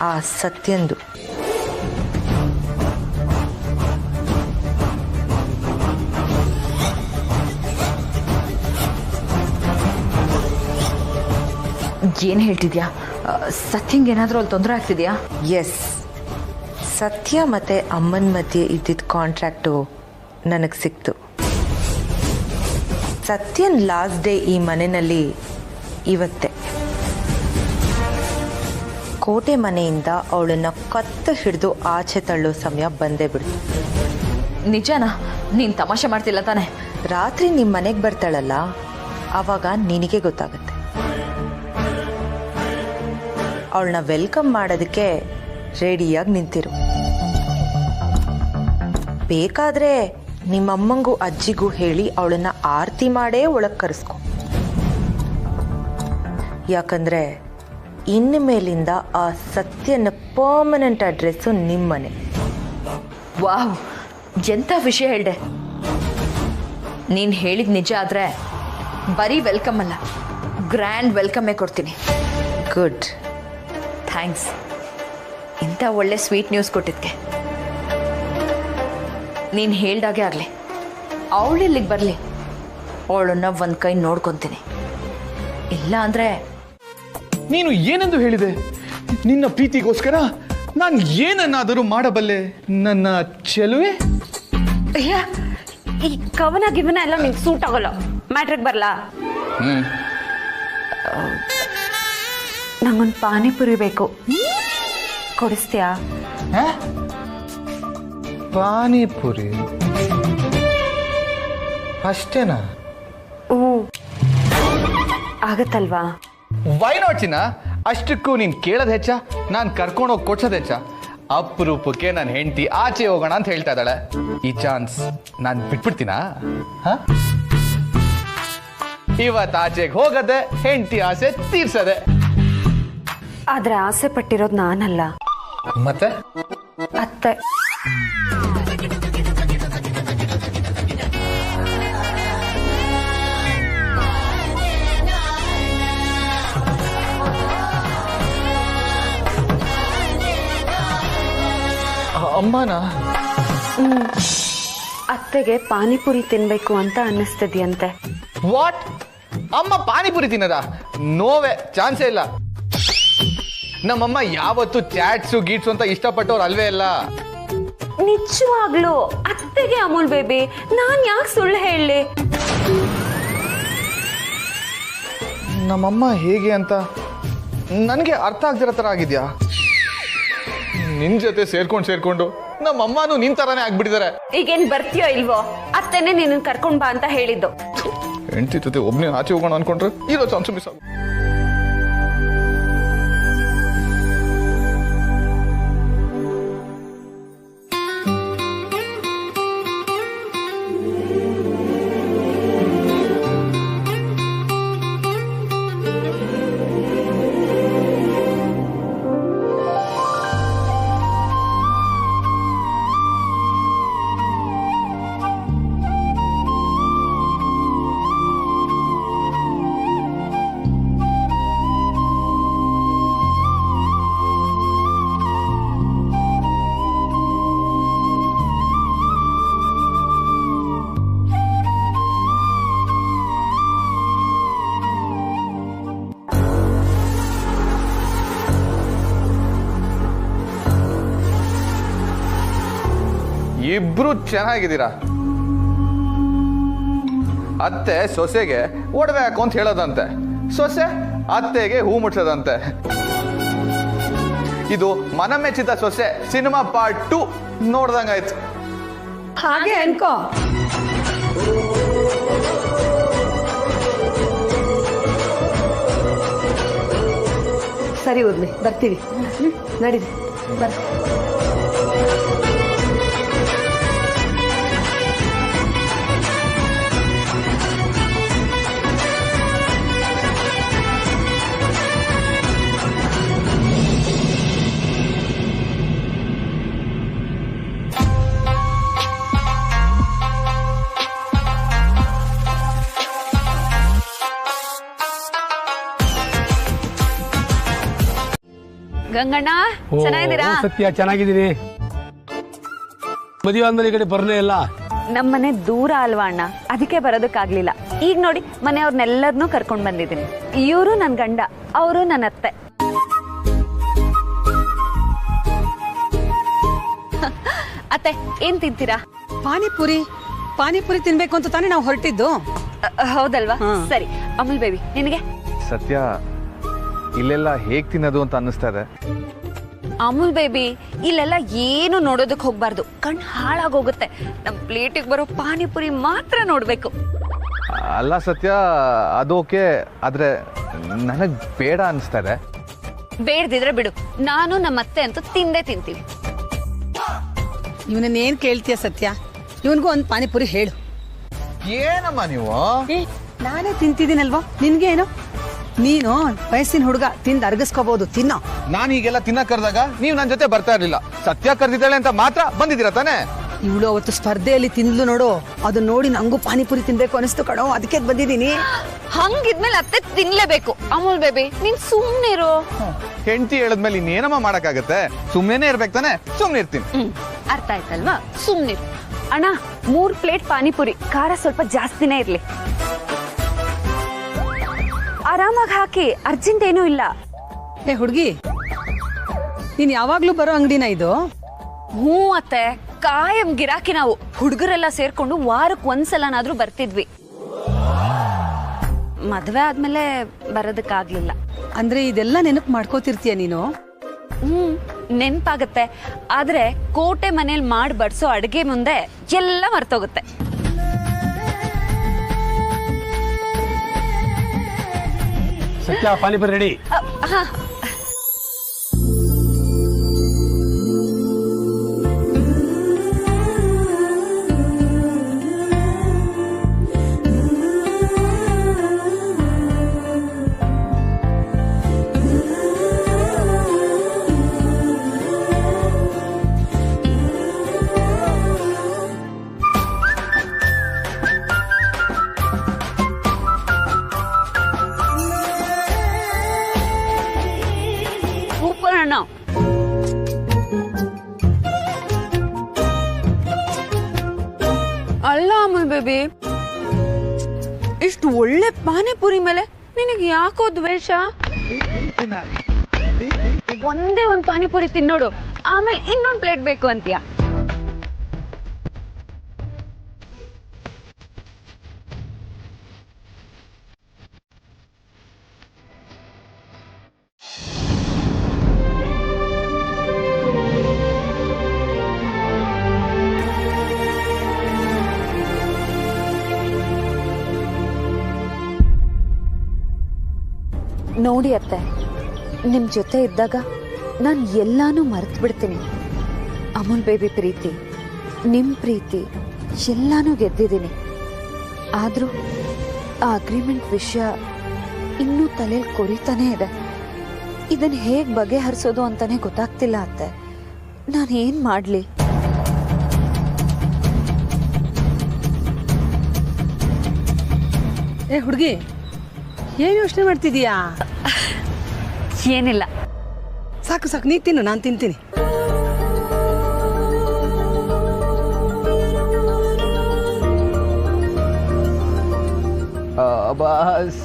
ಆ ಸತ್ಯಂದು. ಏನು ಹೇಳ್ತಿದ್ಯಾ? ಸತ್ಯಂಗೆ ಏನಾದರೂ ಅಲ್ಲಿ ತೊಂದರೆ ಆಗ್ತಿದ್ಯಾ? ಎಸ್, ಸತ್ಯ ಮತ್ತು ಅಮ್ಮನ ಮಧ್ಯೆ ಇದ್ದಿದ್ದ ಕಾಂಟ್ರಾಕ್ಟು ನನಗೆ ಸಿಕ್ತು. ಸತ್ಯನ್ ಲಾಸ್ಟ್ ಡೇ ಈ ಮನೆಯಲ್ಲಿ ಇವತ್ತೇ. ಕೋಟೆ ಮನೆಯಿಂದ ಅವಳನ್ನು ಕತ್ತು ಹಿಡಿದು ಆಚೆ ತಳ್ಳೋ ಸಮಯ ಬಂದೇ ಬಿಡ್ತು. ನಿಜನಾ? ನೀನು ತಮಾಷೆ ಮಾಡ್ತಿಲ್ಲ ತಾನೆ? ರಾತ್ರಿ ನಿಮ್ಮ ಮನೆಗೆ ಬರ್ತಾಳಲ್ಲ, ಆವಾಗ ನಿನಗೆ ಗೊತ್ತಾಗುತ್ತೆ. ಅವಳನ್ನ ವೆಲ್ಕಮ್ ಮಾಡೋದಕ್ಕೆ ರೆಡಿಯಾಗಿ ನಿಂತಿರು. ಬೇಕಾದ್ರೆ ನಿಮ್ಮಮ್ಮಂಗೂ ಅಜ್ಜಿಗೂ ಹೇಳಿ ಅವಳನ್ನ ಆರತಿ ಮಾಡೇ ಒಳಗೆ ಕರೆಸ್ಕೊ. ಯಾಕಂದ್ರೆ ಇನ್ನು ಮೇಲಿಂದ ಆ ಸತ್ಯನ ಪರ್ಮನೆಂಟ್ ಅಡ್ರೆಸ್ಸು ನಿಮ್ಮನೆ. ವಾವ್, ಎಂಥ ವಿಷಯ ಹೇಳ್ದೆ. ನೀನು ಹೇಳಿದ ನಿಜ ಆದರೆ ಬರೀ ವೆಲ್ಕಮ್ ಅಲ್ಲ, ಗ್ರ್ಯಾಂಡ್ ವೆಲ್ಕಮ್ಮೇ ಕೊಡ್ತೀನಿ. ಗುಡ್, ಥ್ಯಾಂಕ್ಸ್ ಇಂಥ ಒಳ್ಳೆ ಸ್ವೀಟ್ ನ್ಯೂಸ್ ಕೊಟ್ಟಿದ್ದಕ್ಕೆ. ನೀನು ಹೇಳ್ದಾಗೆ ಆಗಲಿ, ಅವಳಿಲ್ಲಿಗೆ ಬರಲಿ, ಅವಳನ್ನ ಒಂದು ಕೈ ನೋಡ್ಕೊತೀನಿ. ಇಲ್ಲ ಅಂದರೆ ನೀನು ಏನೆಂದು ಹೇಳಿದೆ? ನಿನ್ನ ಪ್ರೀತಿಗೋಸ್ಕರ ನಾನು ಏನನ್ನಾದರೂ ಮಾಡಬಲ್ಲೆ ನನ್ನ ಚೆಲುವೆ. ಅಯ್ಯ, ಈ ಕವನ ಗಿವನ ಎಲ್ಲ ನಿಂಗೆ ಸೂಟ್ ಆಗೋಲ್ಲ. ಮ್ಯಾಟ್ರಿಗೆ ಬರಲಾ? ನಂಗೊಂದು ಪಾನಿಪುರಿ ಬೇಕು, ಕೊಡಿಸ್ತೀಯಾ? ಪಾನಿಪುರಿ ಅಷ್ಟೇನಾ? ಆಗತ್ತಲ್ವಾ? ವೈ ನಾಟ್ ಚಿನ್ನ? ಅಷ್ಟಕ್ಕೂ ನೀನು ಕೇಳೋದು ಹೆಚ್ಚ, ನಾನು ಕರ್ಕೊಂಡೋಗಿ ಕೊಡ್ಸೋದು ಹೆಚ್ಚ. ಅಪರೂಪಕ್ಕೆ ನನ್ನ ಹೆಂಡತಿ ಆಚೆ ಹೋಗೋಣ ಅಂತ ಹೇಳ್ತಾ ಇದ್ದಾಳೆ. ಈ ಚಾನ್ಸ್ ನಾನು ಬಿಟ್ಬಿಡ್ತೀನಾ? ಇವತ್ತು ಆಚೆಗೆ ಹೋಗದೆ, ಹೆಂಡತಿ ಆಸೆ ತೀರ್ಸದೆ. ಆದ್ರೆ ಆಸೆ ಪಟ್ಟಿರೋದು ನಾನಲ್ಲ, ಮತ್ತೆ ಅತ್ತೆ. ಅಮ್ಮನ? ಅತ್ತೆಗೆ ಪಾನಿಪುರಿ ತಿನ್ಬೇಕು ಅಂತ ಅನ್ನಿಸ್ತಿದ್ಯಂತೆ. ವಾಟ್? ಅಮ್ಮ ಪಾನಿಪುರಿ ತಿನ್ನದ? ನೋವೇ, ಚಾನ್ಸೇ ಇಲ್ಲ. ನಮ್ಮಮ್ಮ ಯಾವತ್ತು ಚಾಟ್ಸು ಗೀಟ್ಸು ಅಂತ ಇಷ್ಟಪಟ್ಟವ್ರು ಅಲ್ವೇ ಇಲ್ಲ. ನಿಜವಾಗ್ಲು ಅತ್ತೆಗೆ ಅಮೂಲ್ ಬೇಬಿ, ನಾನ್ ಯಾಕೆ ಸುಳ್ಳು ಹೇಳಲಿ? ನಮ್ಮಮ್ಮ ಹೇಗೆ ಅಂತ ನನಗೆ ಅರ್ಥ ಆಗ್ದಿರೋ ಥರ ಆಗಿದ್ಯಾ? ನಿನ್ ಜೊತೆ ಸೇರ್ಕೊಂಡು ನಮ್ಮಮ್ಮನೂ ನಿನ್ ತರಾನೇ ಆಗ್ಬಿಟ್ಟಿದ್ದಾರೆ. ಈಗೇನ್ ಬರ್ತೀಯೋ ಇಲ್ವೋ? ಅತ್ತೆನೆ ನಿನ್ನ ಕರ್ಕೊಂಡ್ ಬಾ ಅಂತ ಹೇಳಿದ್ದು. ಹೆಂಡತಿ ಜೊತೆ ಒಬ್ಬನೇ ಆಚೆ ಹೋಗೋಣ ಅನ್ಕೊಂಡ್ರೆ ಇರೋ ಚಾನ್ಸು ಮಿಸ್ ಆಗ. ಇಬ್ರು ಚೆನ್ನಾಗಿದ್ದೀರಾ. ಅತ್ತೆ ಸೊಸೆಗೆ ಒಡವೆ ಹಾಕು ಅಂತ ಹೇಳೋದಂತೆ, ಸೊಸೆ ಅತ್ತೆಗೆ ಹೂ ಮುಟ್ಸೋದಂತೆ. ಇದು ಮನಮೆಚ್ಚಿದ ಸೊಸೆ ಸಿನಿಮಾ ಪಾರ್ಟ್ 2 ನೋಡ್ದಂಗಾಯ್ತು. ಹಾಗೆ ಅನ್ಕೋ. ಸರಿ ಉರ್ಮಿ, ಬರ್ತೀವಿ. ನಡೀರಿ, ಬರ್ರಿ. ಗಂಗಣ್ಣ ಚೆನ್ನಾಗಿದ್ದೀರಾ? ಸತ್ಯ ಚೆನ್ನಾಗಿದ್ದೀನಿ. ಮದುವೆ ಆದ್ಮೇಲೆ ಈ ಕಡೆ ಬರಲೇ ಇಲ್ಲ. ನಮ್ಮನೆ ದೂರ ಅಲ್ವಾ ಅಣ್ಣ, ಅದಕ್ಕೆ ಬರೋದಕ್ಕಾಗ್ಲಿಲ್ಲ. ಈಗ ನೋಡಿ ಮನೆಯವ್ರನ್ನೆಲ್ಲರನ್ನೂ ಕರ್ಕೊಂಡ್ ಬಂದಿದ್ದೀನಿ. ಇವರು ನನ್ನ ಗಂಡ, ಅವರು ನನ್ನ ಅತ್ತೆ. ಅತ್ತೆ ಏನ್ ತಿಂತೀರಾ? ಪಾನಿಪುರಿ ತಿನ್ಬೇಕು ಅಂತ ತಾನೇ ನಾವು ಹೊರಟಿದ್ದು. ಹೌದಲ್ವಾ? ಸರಿ. ಅಮೂಲ್ ಬೇಬಿ ನಿನಗೆ? ಸತ್ಯ, ಇಲ್ಲೆಲ್ಲ ಹೇಗ್ ತಿನ್ನೋದು ಅಂತ ಅನ್ನಿಸ್ತಾ ಇದೆ. ಅಮೂಲ್ ಬೇಬಿ ಇಲ್ಲೆಲ್ಲ ಏನು ನೋಡೋದಕ್ಕೆ ಹೋಗ್ಬಾರ್ದು, ಕಣ್ ಹಾಳಾಗೋಗುತ್ತೆ. ನಮ್ ಪ್ಲೇಟಿಗೆ ಬರೋ ಪಾನಿಪುರಿ ಮಾತ್ರ ನೋಡ್ಬೇಕು. ಅಲ್ಲ ಸತ್ಯ, ಅದು ಓಕೆ, ಆದ್ರೆ ನನಗ್ ಬೇಡ ಅನಿಸ್ತಾ ಇದೆ. ಬೇಡದಿದ್ರೆ ಬಿಡು, ನಾನು ನಮ್ಮ ಅತ್ತೆ ಅಂತೂ ತಿಂದೇ ತಿಂತೀವಿ. ಇವನನ್ನ ಏನ್ ಕೇಳ್ತೀಯ ಸತ್ಯ? ಇವನ್ಗೂ ಒಂದ್ ಪಾನಿಪುರಿ ಹೇಳು. ಏನಮ್ಮ ನೀವು? ನಾನೇ ತಿಂತಿದ್ದೀನಲ್ವಾ, ನಿನ್ಗೆ ಏನು? ನೀನು ವಯಸ್ಸಿನ ಹುಡುಗ, ತಿಂದು ಅರ್ಗಿಸ್ಕೋಬಹುದು, ತಿನ್ನೋ. ನಾನು ಈಗೆಲ್ಲ ತಿನ್ನಕ್ ಕರೆದಾಗ ನೀವು ನನ್ನ ಜೊತೆ ಬರ್ತಾ ಇರ್ಲಿಲ್ಲ. ಸತ್ಯ ಕರೆದಿದ್ದಾಳೆ ಅಂತ ಮಾತ್ರ ಬಂದಿದ್ದೀರಾ ತಾನೇ? ಇವಳು ಅವತ್ತು ಸ್ಪರ್ಧೆಯಲ್ಲಿ ತಿಂದ್ಲು ನೋಡು, ಅದು ನೋಡಿ ನಂಗೂ ಪಾನಿಪುರಿ ತಿನ್ಬೇಕು ಅನಿಸ್ತು ಕಣೋ, ಅದಕ್ಕೆ ಬಂದಿದ್ದೀನಿ. ಹಂಗಿದ್ಮೇಲೆ ಅತ್ತೆ ತಿನ್ಲೇಬೇಕು. ಅಮೂಲ್ ಬೇಬಿ ನೀನ್ ಸುಮ್ನೆ ಇರು. ಹೆಂಡತಿ ಹೇಳದ್ಮೇಲೆ ಇನ್ನೇನಮ್ಮ ಮಾಡಕ್ಕಾಗತ್ತೆ? ಸುಮ್ನೆ ಇರ್ಬೇಕು ತಾನೆ? ಸುಮ್ನೆ ಇರ್ತೀನಿ. ಅರ್ಥ ಆಯ್ತಲ್ವಾ? ಸುಮ್ನಿರು. ಅಣ್ಣ 3 ಪ್ಲೇಟ್ ಪಾನಿಪುರಿ, ಖಾರ ಸ್ವಲ್ಪ ಜಾಸ್ತಿನೇ ಇರ್ಲಿ. ಆರಾಮಾಗಿ ಹಾಕಿ, ಅರ್ಜೆಂಟ್ ಏನೂ ಇಲ್ಲ. ಏ ಹುಡುಗಿ, ನೀನ್ ಯಾವಾಗ್ಲೂ ಬರೋ ಅಂಗಡಿನ ಇದು? ಹ್ಞೂ ಅತ್ತೆ, ಕಾಯಂ ಗಿರಾಕಿ ನಾವು. ಹುಡುಗರೆಲ್ಲ ಸೇರ್ಕೊಂಡು ವಾರಕ್ಕೆ ಒಂದ್ಸಲನಾದ್ರೂ ಬರ್ತಿದ್ವಿ. ಮದ್ವೆ ಆದ್ಮೇಲೆ ಬರೋದಕ್ಕಾಗ್ಲಿಲ್ಲ. ಅಂದ್ರೆ ಇದೆಲ್ಲ ನೆನಪು ಮಾಡ್ಕೋತಿರ್ತೀಯ ನೀನು? ನೆನ್ಪಾಗತ್ತೆ, ಆದ್ರೆ ಕೋಟೆ ಮನೇಲಿ ಮಾಡಿ ಬಡ್ಸೋ ಅಡ್ಗೆ ಮುಂದೆ ಎಲ್ಲ ಮರ್ತೋಗುತ್ತೆ. ಸತ್ಯ, ಪಾನಿಪುರಿ ರೆಡಿ. ಅಲ್ಲ ಅಮೂಲ್ ಬೇಬಿ, ಇಷ್ಟು ಒಳ್ಳೆ ಪಾನಿಪುರಿ ಮೇಲೆ ನಿನಗೆ ಯಾಕೋ ದ್ವೇಷ? ಒಂದೇ ಒಂದ್ ಪಾನಿಪುರಿ ತಿನ್ನೋಡು, ಆಮೇಲೆ ಇನ್ನೊಂದ್ ಪ್ಲೇಟ್ ಬೇಕು ಅಂತೀಯ. ನೋಡಿ ಅತ್ತೆ, ನಿಮ್ ಜೊತೆ ಇದ್ದಾಗ ನಾನು ಎಲ್ಲಾನು ಮರೆತು ಬಿಡ್ತೀನಿ. ಅಮೂಲ್ ಬೇಬಿ ಪ್ರೀತಿ, ನಿಮ್ ಪ್ರೀತಿ ಎಲ್ಲಾನು ಗೆದ್ದಿದ್ದೀನಿ. ಆದ್ರೂ ಆ ಅಗ್ರಿಮೆಂಟ್ ವಿಷಯ ಇನ್ನೂ ತಲೆಯಲ್ಲಿ ಕೊರಿತಾನೇ ಇದೆ. ಇದನ್ನ ಹೇಗ್ ಬಗೆಹರಿಸೋದು ಅಂತಾನೆ ಗೊತ್ತಾಗ್ತಿಲ್ಲ ಅತ್ತೆ. ನಾನು ಏನ್ ಮಾಡ್ಲಿ? ಏ ಹುಡುಗಿ, ಏನ್ ಯೋಚನೆ ಮಾಡ್ತಿದೀಯಾ? ಏನಿಲ್ಲ. ಸಾಕು ಸಾಕು, ನೀ ತಿನ್ನು, ನಾನು ತಿಂತೀನಿ.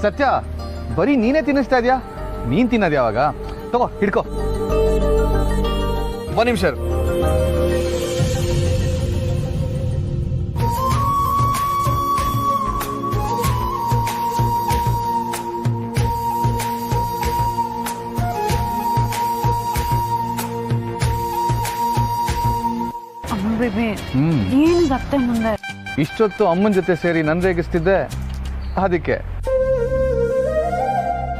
ಸತ್ಯ, ಬರೀ ನೀನೇ ತಿನ್ನಿಸ್ತಾ ಇದೆಯಾ? ನೀನ್ ತಿನ್ನೋದು ಯಾವಾಗ? ತಗೋ, ಹಿಡ್ಕೋ. ಒಂದ್ ನಿಮಿಷ. ಏನಿದೆ ಮುಂದೆ? ಇಷ್ಟೊತ್ತು ಅಮ್ಮನ ಜೊತೆ ಸೇರಿ ನನ್ ರೇಗಿಸ್ತಿದ್ದೆ, ಅದಕ್ಕೆ.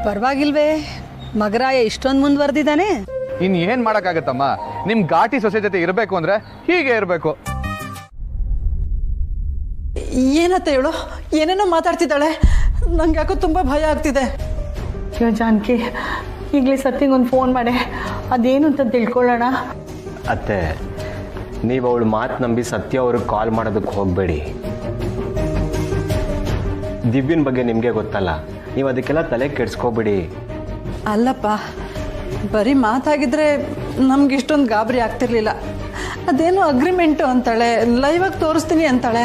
ಪರವಾಗಿಲ್ವೇ, ಮಗರಾಯ ಇಷ್ಟೊಂದು ಮುಂದುವರೆದಿದ್ದಾನೆ. ಇನ್ ಏನ್ ಮಾಡಕ್ಕಾಗತ್ತಮ್ಮ? ನಿಮ್ ಘಾಟಿ ಸೊಸೆ ಜೊತೆ ಇರ್ಬೇಕು ಅಂದ್ರೆ ಹೀಗೆ ಇರ್ಬೇಕು. ಏನತ್ತ ಹೇಳು, ಏನೇನೋ ಮಾತಾಡ್ತಿದ್ದಾಳೆ. ನಂಗೆ ಯಾಕೋ ತುಂಬ ಭಯ ಆಗ್ತಿದೆ. ಜಾನಕಿ, ಈಗಲೇ ಸತ್ತಿಗೊಂದು ಫೋನ್ ಮಾಡೆ, ಅದೇನು ಅಂತ ತಿಳ್ಕೊಳ್ಳೋಣ. ಅತ್ತೆ, ನೀವು ಅವಳು ಮಾತು ನಂಬಿ ಸತ್ಯ ಅವ್ರಿಗೆ ಕಾಲ್ ಮಾಡೋದಕ್ಕೆ ಹೋಗಬೇಡಿ. ದಿವ್ಯನ ಬಗ್ಗೆ ನಿಮಗೆ ಗೊತ್ತಲ್ಲ, ನೀವು ಅದಕ್ಕೆಲ್ಲ ತಲೆ ಕೆಡ್ಸ್ಕೋಬೇಡಿ. ಅಲ್ಲಪ್ಪ, ಬರೀ ಮಾತಾಗಿದ್ರೆ ನಮ್ಗೆ ಇಷ್ಟೊಂದು ಗಾಬರಿ ಆಗ್ತಿರ್ಲಿಲ್ಲ. ಅದೇನೋ ಅಗ್ರಿಮೆಂಟು ಅಂತಾಳೆ, ಲೈವಾಗಿ ತೋರಿಸ್ತೀನಿ ಅಂತಾಳೆ.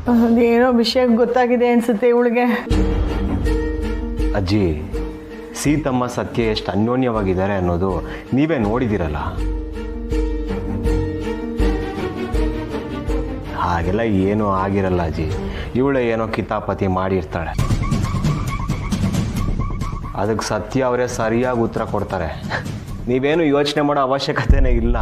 ಅದೇನೋ ವಿಷಯ ಗೊತ್ತಾಗಿದೆ ಅನ್ಸುತ್ತೆ ಇವಳಿಗೆ. ಅಜ್ಜಿ, ಸೀತಮ್ಮ ಸತ್ಯ ಎಷ್ಟು ಅನ್ಯೋನ್ಯವಾಗಿದ್ದಾರೆ ಅನ್ನೋದು ನೀವೇ ನೋಡಿದಿರಲ್ಲ. ಹಾಗೆಲ್ಲ ಏನೂ ಆಗಿರಲ್ಲ ಅಜ್ಜಿ. ಇವಳೇ ಏನೋ ಕಿತಾಪತಿ ಮಾಡಿರ್ತಾಳೆ. ಅದಕ್ಕೆ ಸತ್ಯ ಅವರೇ ಸರಿಯಾಗಿ ಉತ್ತರ ಕೊಡ್ತಾರೆ. ನೀವೇನು ಯೋಚನೆ ಮಾಡೋ ಅವಶ್ಯಕತೆನೇ ಇಲ್ಲ.